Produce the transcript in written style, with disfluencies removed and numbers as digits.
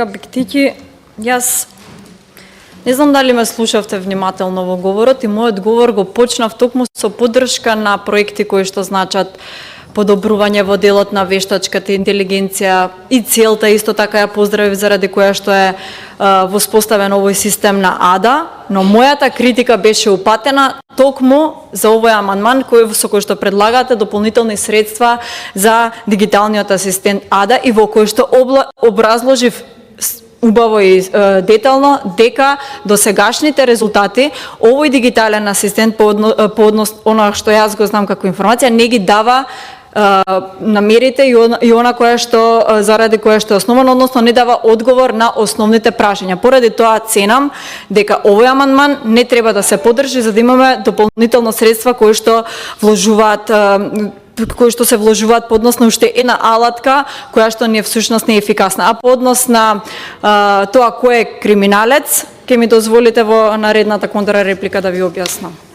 Биктики, јас не знам дали ме слушавте внимателно во говорот и мојот говор го почнав токму со поддршка на проекти кои што значат подобрување во делот на вештачката интелигенција и целта исто така ја поздравив заради која што е воспоставен овој систем на АДА, но мојата критика беше упатена токму за овој амандман со кој што предлагате дополнителни средства за дигиталниот асистент АДА и во кој што образложив убаво и детално дека досегашните резултати овој дигитален асистент по однос она што јас го знам како информација не ги дава намерите и она која што заради која што е основано, односно не дава одговор на основните прашања. Поради тоа ценам дека овој амандман не треба да се поддржи за да имаме дополнително средства кои што се вложуваат по однос на уште една алатка која што не е всушност не е ефикасна. А по однос на тоа кој е криминалец, ќе ми дозволите во наредната контрареплика да ви објаснам.